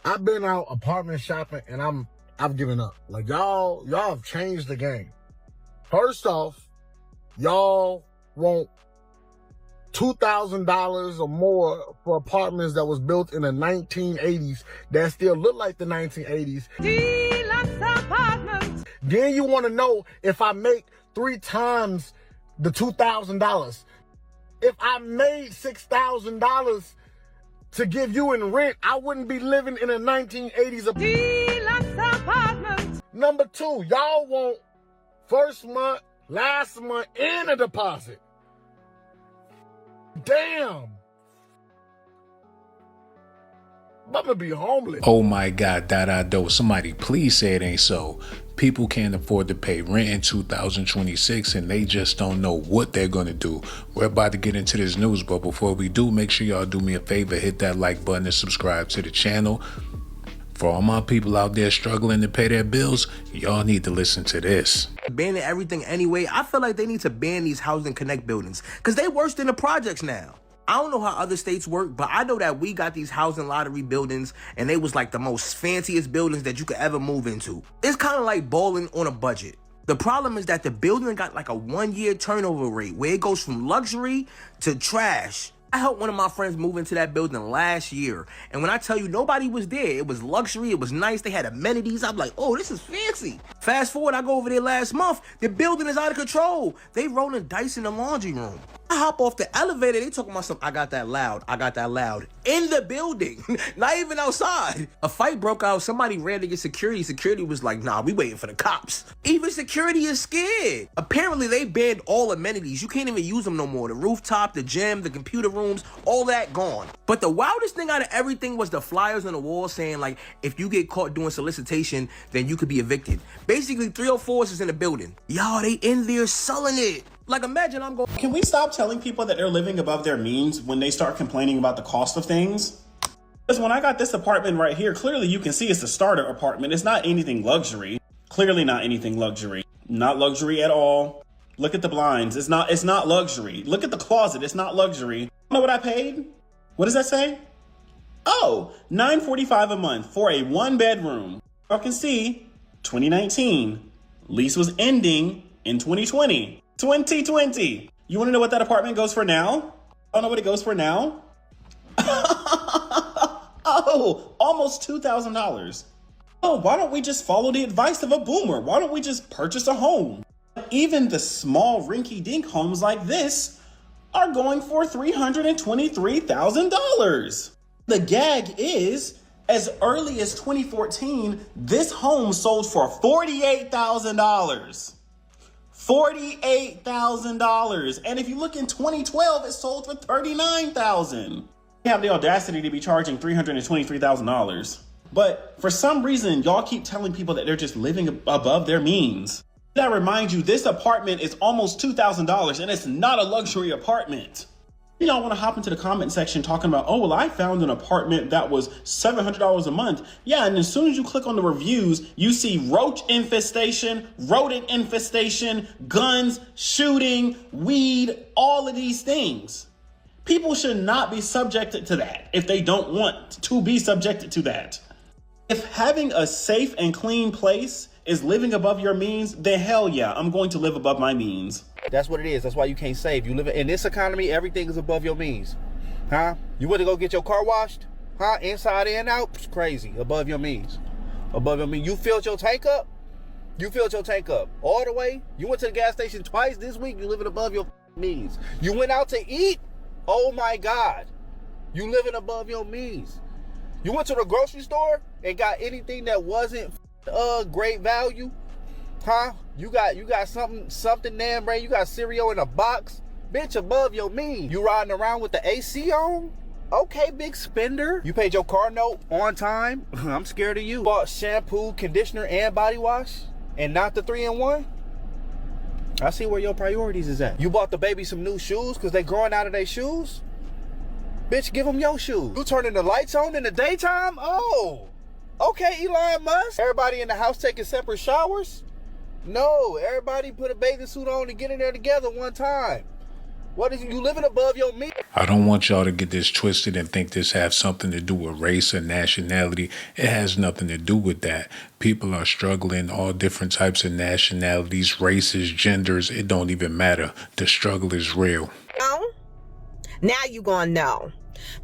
I've been out apartment shopping and I've given up. Like y'all have changed the game. First off, y'all want $2,000 or more for apartments that was built in the 1980s that still look like the 1980s. Deluxe apartments. Then you want to know if I make 3 times the $2,000. If I made $6,000 to give you in rent, I wouldn't be living in a 1980s deluxe apartment. Number 2, y'all want first month, last month, and a deposit. Damn. I'm gonna be homeless. Oh my God, do. Somebody please say it ain't so. People can't afford to pay rent in 2026 and they just don't know what they're gonna do. We're about to get into this news, but before we do, make sure y'all do me a favor, hit that like button and subscribe to the channel. For all my people out there struggling to pay their bills, y'all need to listen to this. Banning everything anyway, I feel like they need to ban these Housing Connect buildings because they worse than the projects now. I don't know how other states work, but I know that we got these housing lottery buildings and they was like the most fanciest buildings that you could ever move into. It's kind of like balling on a budget. The problem is that the building got like a 1-year turnover rate where it goes from luxury to trash. I helped one of my friends move into that building last year. And when I tell you nobody was there, it was luxury, it was nice, they had amenities. I'm like, oh, this is fancy. Fast forward, I go over there last month, the building is out of control. They rolling dice in the laundry room. I hop off the elevator, they talking about something, I got that loud in the building, not even outside. A fight broke out, somebody ran to get security. Security was like, nah, we waiting for the cops. Even security is scared. Apparently they banned all amenities. You can't even use them no more. The rooftop, the gym, the computer rooms, all that gone. But the wildest thing out of everything was the flyers on the wall saying like, if you get caught doing solicitation, then you could be evicted. Basically 304s is in the building. Y'all, they in there selling it. Like, imagine I'm going... Can we stop telling people that they're living above their means when they start complaining about the cost of things? Because when I got this apartment right here, clearly you can see it's a starter apartment. It's not anything luxury. Clearly not anything luxury. Not luxury at all. Look at the blinds. It's not luxury. Look at the closet. It's not luxury. You know what I paid? What does that say? Oh, $945 a month for a 1-bedroom. Y'all can see 2019. Lease was ending in 2020. 2020. You want to know what that apartment goes for now? I don't know what it goes for now. Oh, almost $2,000. Oh, why don't we just follow the advice of a boomer? Why don't we just purchase a home? Even the small rinky-dink homes like this are going for $323,000. The gag is, as early as 2014, this home sold for $48,000. $48,000. And if you look in 2012, it sold for $39,000. They have the audacity to be charging $323,000. But for some reason, y'all keep telling people that they're just living above their means. I remind you, this apartment is almost $2,000 and it's not a luxury apartment. Y'all want to hop into the comment section talking about, oh, well, I found an apartment that was $700 a month. Yeah, and as soon as you click on the reviews, you see roach infestation, rodent infestation, guns, shooting, weed, all of these things. People should not be subjected to that if they don't want to be subjected to that. If having a safe and clean place is living above your means, then hell yeah, I'm going to live above my means. That's what it is. That's why you can't save. You live in this economy, everything is above your means. Huh? You went to go get your car washed? Huh? Inside and out? It's crazy. Above your means. Above your means. You filled your tank up? You filled your tank up all the way? You went to the gas station twice this week? You living above your means. You went out to eat? Oh my God. You living above your means. You went to the grocery store and got anything that wasn't great value? Huh? You got something damn brain. You got cereal in a box. Bitch, above your means. You riding around with the AC on? Okay, big spender. You paid your car note on time? I'm scared of you. Bought shampoo, conditioner, and body wash, and not the 3-in-1? I see where your priorities is at. You bought the baby some new shoes because they growing out of their shoes? Bitch, give them your shoes. You turning the lights on in the daytime? Oh, okay, Elon Musk. Everybody in the house taking separate showers? No, everybody put a bathing suit on and get in there together one time. What is you living above your means? I don't want y'all to get this twisted and think this has something to do with race or nationality. It has nothing to do with that. People are struggling, all different types of nationalities, races, genders. It don't even matter. The struggle is real. Now you gonna know.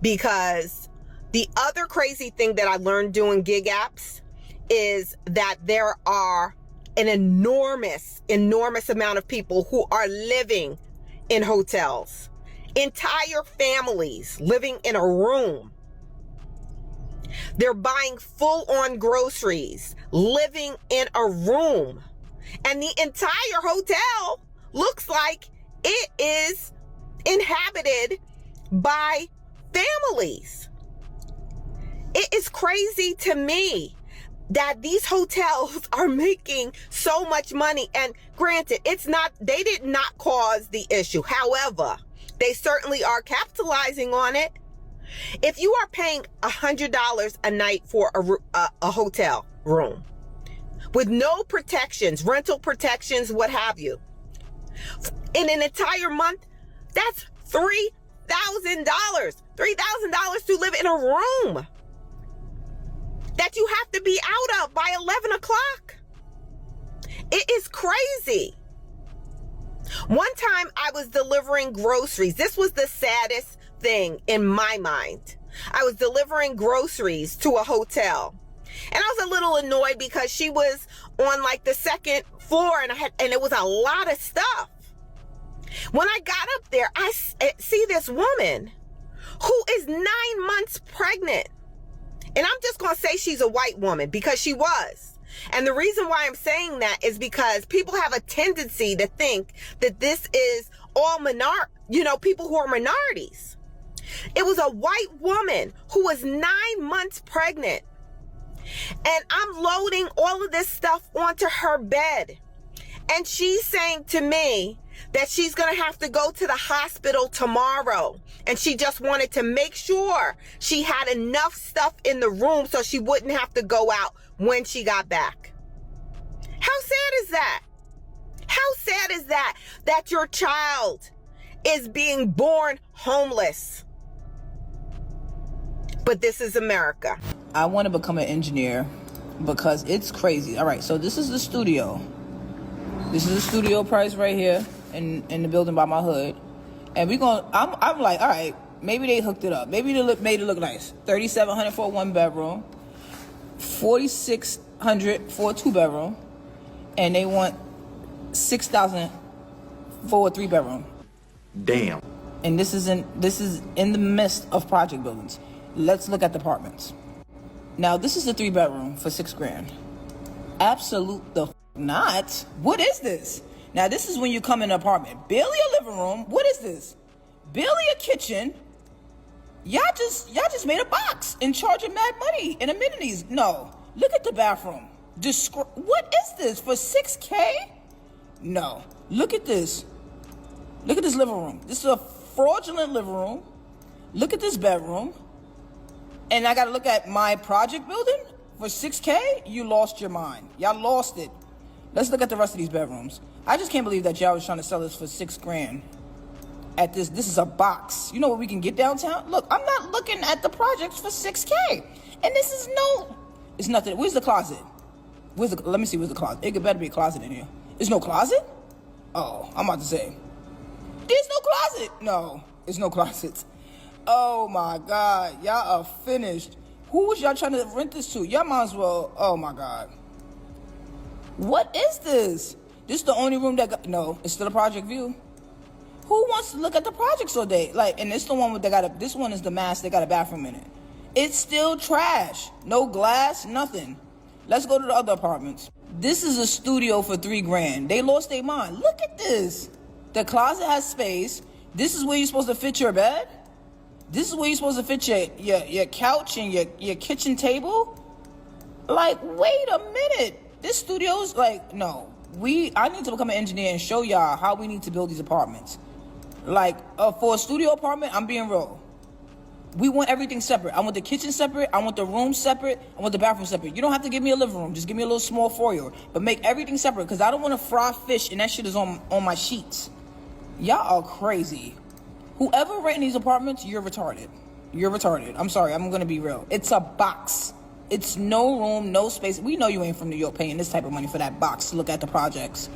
Because the other crazy thing that I learned doing gig apps is that there are an enormous amount of people who are living in hotels. Entire families living in a room. They're buying full-on groceries, living in a room. And the entire hotel looks like it is inhabited by families. It is crazy to me that these hotels are making so much money. And granted, they did not cause the issue. However, they certainly are capitalizing on it. If you are paying $100 a night for a hotel room with no protections, rental protections, what have you, in an entire month, that's $3,000 to live in a room that you have to be out of by 11 o'clock. It is crazy. One time I was delivering groceries. This was the saddest thing in my mind. I was delivering groceries to a hotel. And I was a little annoyed because she was on like the second floor and it was a lot of stuff. When I got up there, I see this woman who is 9 months pregnant. And I'm just going to say she's a white woman because she was. And the reason why I'm saying that is because people have a tendency to think that this is all people who are minorities. It was a white woman who was 9 months pregnant. And I'm loading all of this stuff onto her bed. And she's saying to me that she's going to have to go to the hospital tomorrow. And she just wanted to make sure she had enough stuff in the room so she wouldn't have to go out when she got back. How sad is that? How sad is that your child is being born homeless? But this is America. I want to become an engineer because it's crazy. All right, so this is the studio. This is the studio price right here in the building by my hood. And I'm like, all right, maybe they hooked it up. Maybe they made it look nice. $3,700 for a 1-bedroom, $4,600 for a 2-bedroom, and they want $6,000 for a 3-bedroom. Damn. And this is in the midst of project buildings. Let's look at the apartments. Now, this is a 3-bedroom for $6,000. Absolute not. What is this? Now, this is when you come in an apartment. Barely a living room. What is this? Barely a kitchen. Y'all just made a box and charging mad money and amenities. No. Look at the bathroom. What is this for $6K? No. Look at this. Look at this living room. This is a fraudulent living room. Look at this bedroom. And I got to look at my project building for $6K? You lost your mind. Y'all lost it. Let's look at the rest of these bedrooms. I just can't believe that y'all was trying to sell this for $6,000. At this is a box. You know what we can get downtown? Look, I'm not looking at the projects for $6K. And this is it's nothing. Where's the closet? Let me see, where's the closet? It better be a closet in here. There's no closet? Oh, I'm about to say. There's no closet. No, there's no closets. Oh my God, y'all are finished. Who was y'all trying to rent this to? Y'all might as well, oh my God. What is this? This is the only room no, it's still a project view. Who wants to look at the projects all day? And it's the one this one is the mass, they got a bathroom in it. It's still trash. No glass, nothing. Let's go to the other apartments. This is a studio for $3,000. They lost their mind. Look at this. The closet has space. This is where you're supposed to fit your bed. This is where you're supposed to fit your couch and your kitchen table. Like, wait a minute. This studio is no. I need to become an engineer and show y'all how we need to build these apartments. For a studio apartment, I'm being real. We want everything separate. I want the kitchen separate. I want the room separate. I want the bathroom separate. You don't have to give me a living room. Just give me a little small foyer. But make everything separate because I don't want to fry fish and that shit is on my sheets. Y'all are crazy. Whoever renting these apartments, you're retarded. You're retarded. I'm sorry, I'm gonna be real. It's a box. It's no room, no space. We know you ain't from New York paying this type of money for that box to look at the projects.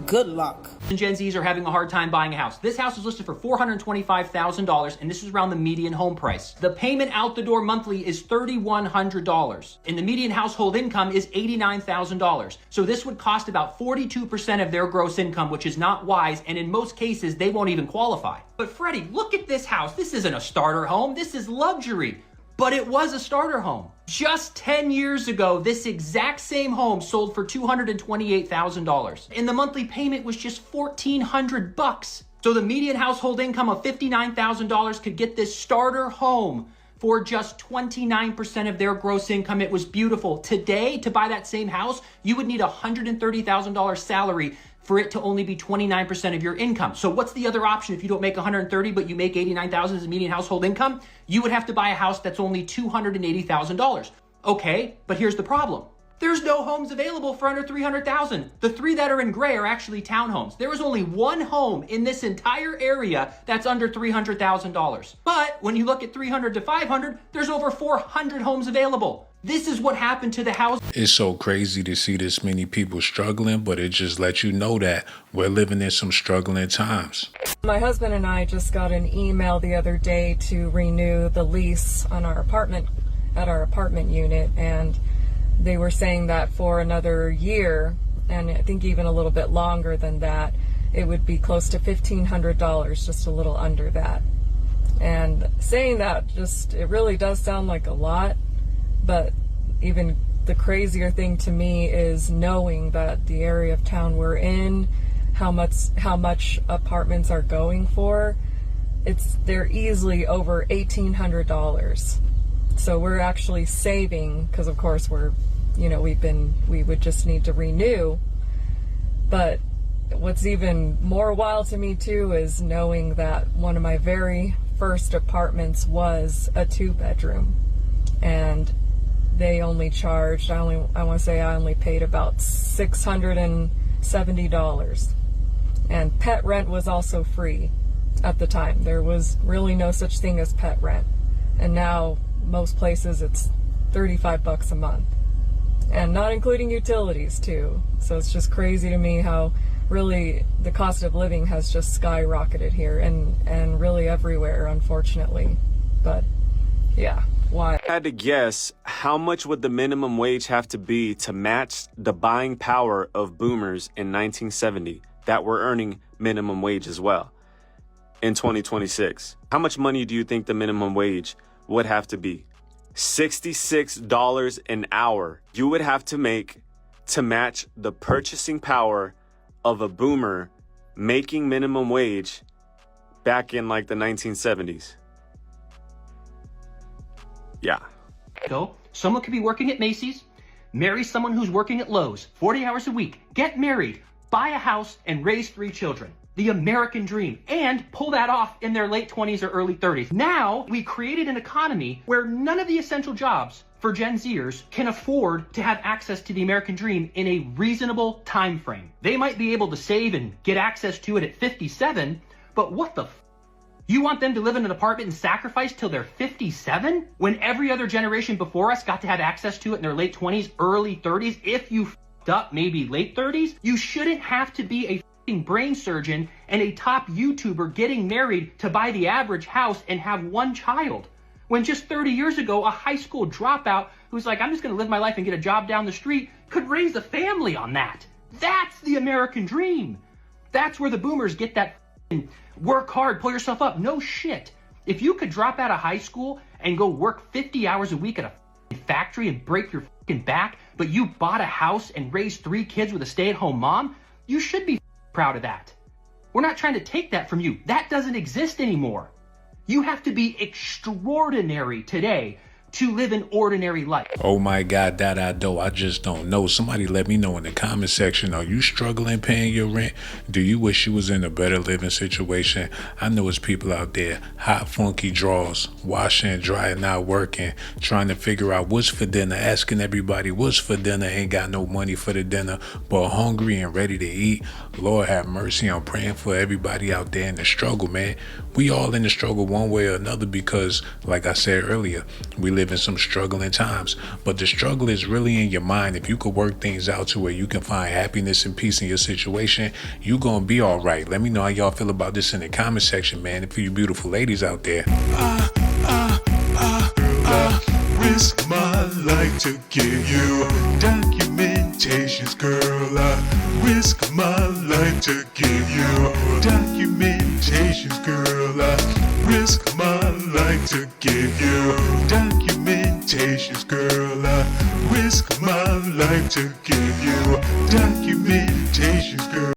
Good luck. Gen Zs are having a hard time buying a house. This house is listed for $425,000, and this is around the median home price. The payment out the door monthly is $3,100, and the median household income is $89,000. So this would cost about 42% of their gross income, which is not wise, and in most cases, they won't even qualify. But Freddie, look at this house. This isn't a starter home. This is luxury. But it was a starter home. Just 10 years ago, this exact same home sold for $228,000. And the monthly payment was just $1,400. So the median household income of $59,000 could get this starter home for just 29% of their gross income. It was beautiful. Today, to buy that same house, you would need a $130,000 salary for it to only be 29% of your income. So what's the other option if you don't make 130 but you make 89,000 as a median household income? You would have to buy a house that's only $280,000. Okay, but here's the problem. There's no homes available for under $300,000. The three that are in gray are actually townhomes. There is only one home in this entire area that's under $300,000. But when you look at 300 to 500, there's over 400 homes available. This is what happened to the house. It's so crazy to see this many people struggling, but it just lets you know that we're living in some struggling times. My husband and I just got an email the other day to renew the lease on our apartment, at our apartment unit, and they were saying that for another year, and I think even a little bit longer than that, it would be close to $1,500, just a little under that. And saying that, just, it really does sound like a lot. But even the crazier thing to me is knowing that the area of town we're in, how much apartments are going for, they're easily over $1,800. So we're actually saving, because of course we would just need to renew. But what's even more wild to me too is knowing that one of my very first apartments was a 2-bedroom, and they only charged, I only paid about $670. And pet rent was also free at the time. There was really no such thing as pet rent. And now most places it's $35 a month. And not including utilities too. So it's just crazy to me how really the cost of living has just skyrocketed here and really everywhere, unfortunately. But yeah. Why? I had to guess, how much would the minimum wage have to be to match the buying power of boomers in 1970 that were earning minimum wage as well in 2026? How much money do you think the minimum wage would have to be? $66 an hour you would have to make to match the purchasing power of a boomer making minimum wage back in like the 1970s. Yeah. Someone could be working at Macy's, marry someone who's working at Lowe's, 40 hours a week, get married, buy a house, and raise 3 children. The American dream, and pull that off in their late 20s or early 30s. Now, we created an economy where none of the essential jobs for Gen Zers can afford to have access to the American dream in a reasonable time frame. They might be able to save and get access to it at 57, but what the You want them to live in an apartment and sacrifice till they're 57? When every other generation before us got to have access to it in their late 20s, early 30s, if you f***ed up maybe late 30s, you shouldn't have to be a f***ing brain surgeon and a top YouTuber getting married to buy the average house and have 1 child. When just 30 years ago, a high school dropout who's like, I'm just gonna live my life and get a job down the street, could raise a family on that. That's the American dream. That's where the boomers get that work hard, pull yourself up. No shit. If you could drop out of high school and go work 50 hours a week at a factory and break your back, but you bought a house and raised 3 kids with a stay-at-home mom, you should be proud of that. We're not trying to take that from you. That doesn't exist anymore. You have to be extraordinary today to live an ordinary life. Oh my God, that I do. I just don't know. Somebody let me know in the comment section. Are you struggling paying your rent? Do you wish you was in a better living situation? I know it's people out there, hot, funky draws, washing and drying, not working, trying to figure out what's for dinner, asking everybody what's for dinner, ain't got no money for the dinner, but hungry and ready to eat. Lord have mercy. I'm praying for everybody out there in the struggle, man. We all in the struggle one way or another because, like I said earlier, we live in some struggling times. But the struggle is really in your mind. If you could work things out to where you can find happiness and peace in your situation, you gonna be all right. Let me know how y'all feel about this in the comment section, man. And for you beautiful ladies out there. Risk my life to give you documentations, girl. I risk my life to give you documentations, girl. I risk my life to give you documentations, girl. I risk my life to give you documentations, girl.